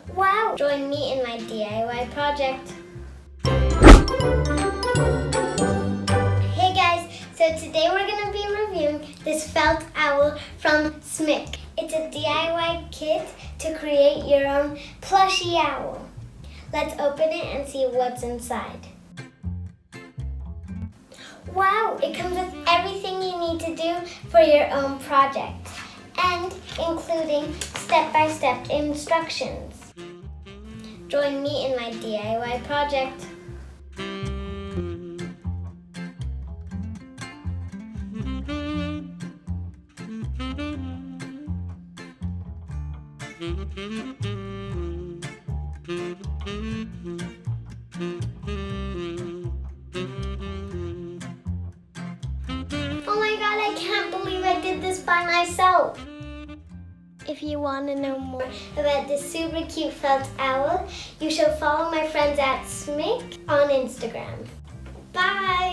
Wow! Join me in my DIY project. Hey guys, so today we're going to be reviewing this felt owl from SMYK. It's a DIY kit to create your own plushie owl. Let's open it and see what's inside. Wow, it comes with everything you need to do for your own project, and including step-by-step instructions. Join me in my DIY project. Oh my god, I can't believe I did this by myself. If you want to know more about this super cute felt owl, you should follow my friends at SMYK on Instagram. Bye!